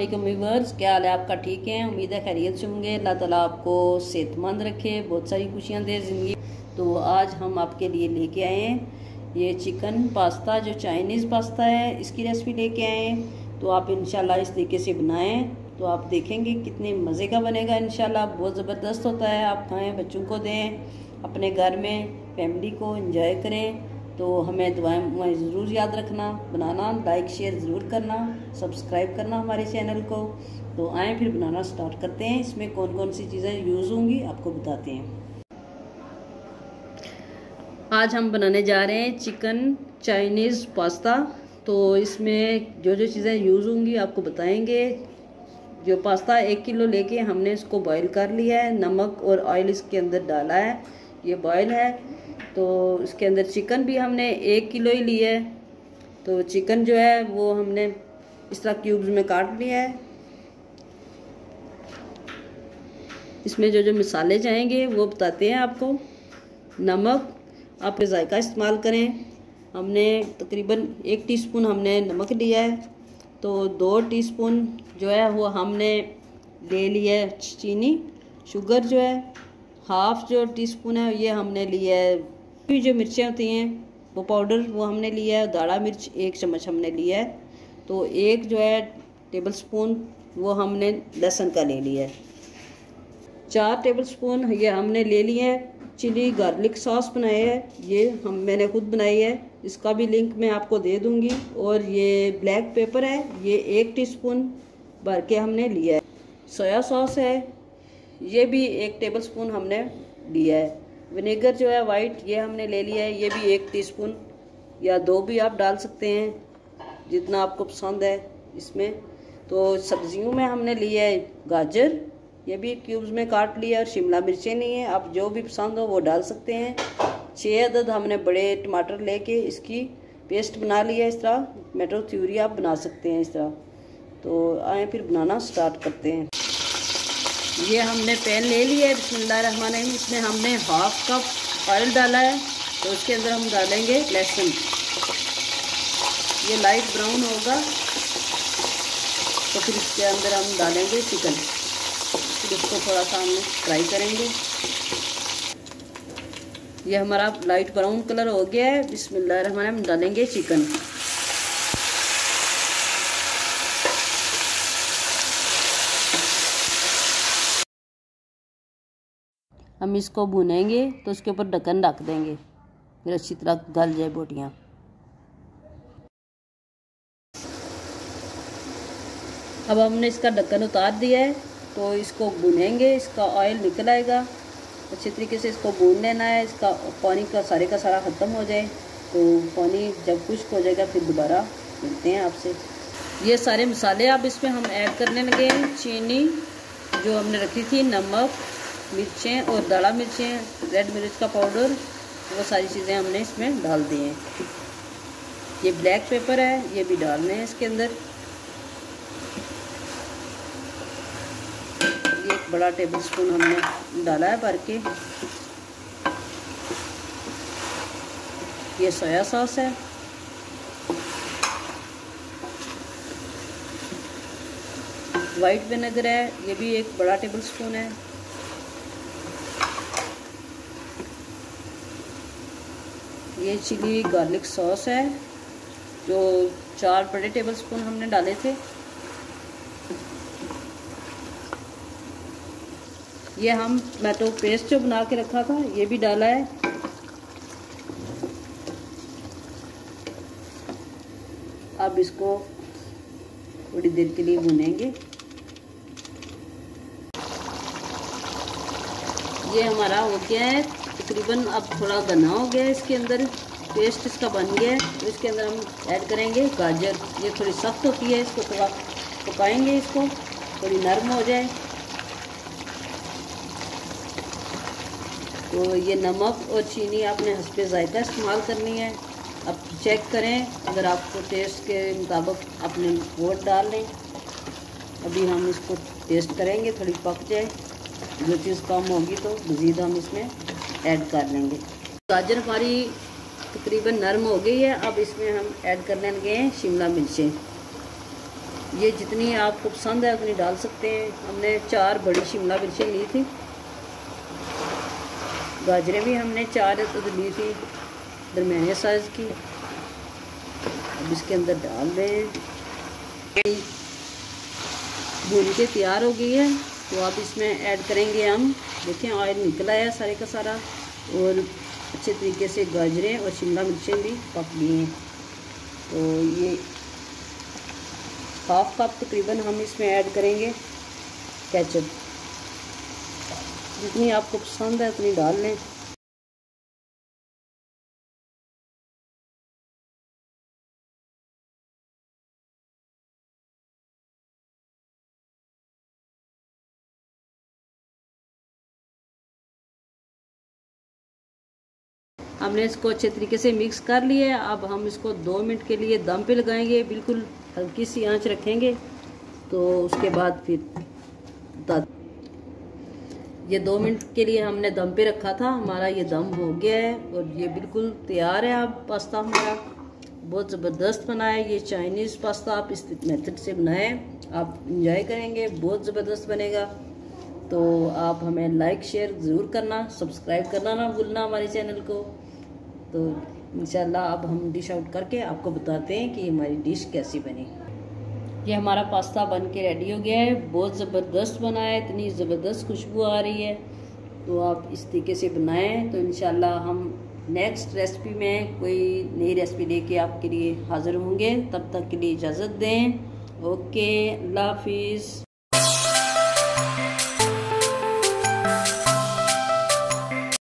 वालेकुम व्यूअर्स, क्या हाल है आपका? ठीक है, उम्मीद है खैरियत से होंगे। अल्लाह ताला आपको सेहतमंद रखे, बहुत सारी खुशियाँ दे ज़िंदगी। तो आज हम आपके लिए लेके आए हैं ये चिकन पास्ता, जो चाइनीज़ पास्ता है, इसकी रेसिपी लेके आए हैं। तो आप इंशाल्लाह इस तरीके से बनाएं तो आप देखेंगे कितने मज़े का बनेगा। इंशाल्लाह बहुत ज़बरदस्त होता है। आप खाएँ, बच्चों को दें, अपने घर में फैमिली को एंजॉय करें। तो हमें दुआएं ज़रूर याद रखना, बनाना, लाइक शेयर ज़रूर करना, सब्सक्राइब करना हमारे चैनल को। तो आएँ फिर बनाना स्टार्ट करते हैं। इसमें कौन कौन सी चीज़ें यूज़ होंगी आपको बताते हैं। आज हम बनाने जा रहे हैं चिकन चाइनीज़ पास्ता। तो इसमें जो जो चीज़ें यूज़ होंगी आपको बताएंगे। जो पास्ता 1 किलो लेके हमने इसको बॉईल कर लिया है, नमक और ऑयल इसके अंदर डाला है, ये बॉईल है। तो इसके अंदर चिकन भी हमने 1 किलो ही लिया है। तो चिकन जो है वो हमने इस तरह क्यूब्स में काट लिया है। इसमें जो जो मसाले जाएंगे वो बताते हैं आपको। नमक आप जायका इस्तेमाल करें। हमने तकरीबन 1 टीस्पून हमने नमक लिया है। तो 2 टीस्पून जो है वो हमने ले लिया है चीनी। शुगर जो है हाफ जो टीस्पून है ये हमने लिया है। फिर जो मिर्चें होती हैं वो पाउडर वो हमने लिया है। दाढ़ा मिर्च 1 चम्मच हमने लिया है। तो 1 जो है टेबल स्पून वो हमने लहसुन का ले लिया है। 4 टेबल स्पून ये हमने ले लिए हैं चिली गार्लिक सॉस बनाए है। ये मैंने खुद बनाई है, इसका भी लिंक मैं आपको दे दूंगी। और ये ब्लैक पेपर है, ये 1 टीस्पून भर के हमने लिया है। सोया सॉस है, ये भी 1 टेबल स्पून हमने लिया है। विनेगर जो है वाइट ये हमने ले लिया है, ये भी 1 टीस्पून या 2 भी आप डाल सकते हैं जितना आपको पसंद है इसमें। तो सब्जियों में हमने लिया है गाजर, ये भी क्यूब्स में काट लिया, और शिमला मिर्चें नहीं है, आप जो भी पसंद हो वो डाल सकते हैं। 6 अदद हमने बड़े टमाटर लेके इसकी पेस्ट बना लिया। इस तरह टमाटो प्यूरी आप बना सकते हैं इस तरह। तो आए फिर बनाना स्टार्ट करते हैं। ये हमने पैन ले लिया है, बिस्मिल्लाहिर्रहमानिर्रहीम। इसमें हमने हाफ कप ऑयल डाला है। तो उसके अंदर हम डालेंगे लहसुन, ये लाइट ब्राउन होगा। तो फिर इसके अंदर हम डालेंगे चिकन, फिर इसको थोड़ा सा हम फ्राई करेंगे। ये हमारा लाइट ब्राउन कलर हो गया है। बिस्मिल्लाहिर्रहमानिर्रहीम डालेंगे चिकन। हम इसको भुनेंगे तो उसके ऊपर ढक्कन रख देंगे, फिर अच्छी तरह गल जाए बोटियाँ। अब हमने इसका ढक्कन उतार दिया है। तो इसको भुनेंगे, इसका ऑयल निकल आएगा। अच्छी तरीके से इसको भून लेना है। इसका पानी का सारा ख़त्म हो जाए। तो पानी जब खुश्क हो जाएगा फिर दोबारा मिलते हैं आपसे। ये सारे मसाले अब इसमें हम ऐड करने लगे हैं। चीनी जो हमने रखी थी, नमक, मिर्चें और दाढ़ा मिर्चें, रेड मिर्च का पाउडर, वो सारी चीज़ें हमने इसमें डाल दी हैं। ये ब्लैक पेपर है, ये भी डालने हैं इसके अंदर। ये 1 बड़ा टेबल स्पून हमने डाला है भर के। ये सोया सॉस है। वाइट विनेगर है, ये भी 1 बड़ा टेबल स्पून है। ये चिली गार्लिक सॉस है, जो 4 बड़े टेबल स्पून हमने डाले थे। ये हम टमाटो पेस्ट जो बना के रखा था ये भी डाला है। अब इसको थोड़ी देर के लिए भुनेंगे। ये हमारा हो गया है तकरीबन, अब थोड़ा घना हो गया है। इसके अंदर पेस्ट इसका बन गया है। तो इसके अंदर हम ऐड करेंगे गाजर। ये थोड़ी सख्त होती है, इसको थोड़ा पकाएंगे, इसको थोड़ी नरम हो जाए। तो ये नमक और चीनी आपने हस्बे जायका इस्तेमाल करनी है। अब चेक करें, अगर आपको टेस्ट के मुताबिक अपने वोट डाल लें। अभी हम इसको टेस्ट करेंगे, थोड़ी पक जाए। जो चीज़ कम होगी तो मज़ीद हम इसमें ऐड कर लेंगे। गाजर हमारी तकरीबन नरम हो गई है। अब इसमें हम ऐड करने लगे हैं शिमला मिर्चें। ये जितनी आपको पसंद है उतनी डाल सकते हैं। हमने 4 बड़ी शिमला मिर्चें ली थी, गाजरें भी हमने 4 ली थी दरमियाने साइज़ की। अब इसके अंदर डाल दें। भून के तैयार हो गई है, तो आप इसमें ऐड करेंगे हम। देखें ऑयल निकला है सारे का सारा, और अच्छे तरीके से गाजरें और शिमला मिर्चें भी पक गई हैं। तो ये 1/2 कप तकरीबन हम इसमें ऐड करेंगे केचप। जितनी आपको पसंद है उतनी डाल लें। हमने इसको अच्छे तरीके से मिक्स कर लिया है। अब हम इसको 2 मिनट के लिए दम पे लगाएंगे, बिल्कुल हल्की सी आंच रखेंगे। तो उसके बाद फिर ये 2 मिनट के लिए हमने दम पे रखा था, हमारा ये दम हो गया है और ये बिल्कुल तैयार है। अब पास्ता हमारा बहुत ज़बरदस्त बना है। ये चाइनीज़ पास्ता आप इस मेथड से बनाएं, आप इंजॉय करेंगे, बहुत ज़बरदस्त बनेगा। तो आप हमें लाइक शेयर ज़रूर करना, सब्सक्राइब करना ना भूलना हमारे चैनल को। तो इंशाल्लाह अब हम डिश आउट करके आपको बताते हैं कि हमारी डिश कैसी बनी। ये हमारा पास्ता बन के रेडी हो गया है, बहुत ज़बरदस्त बना है, इतनी ज़बरदस्त खुशबू आ रही है। तो आप इस तरीके से बनाएं। तो इंशाल्लाह हम नेक्स्ट रेसिपी में कोई नई रेसिपी लेके आपके लिए हाज़िर होंगे। तब तक के लिए इजाज़त दें। ओके, अल्लाह हाफिज़।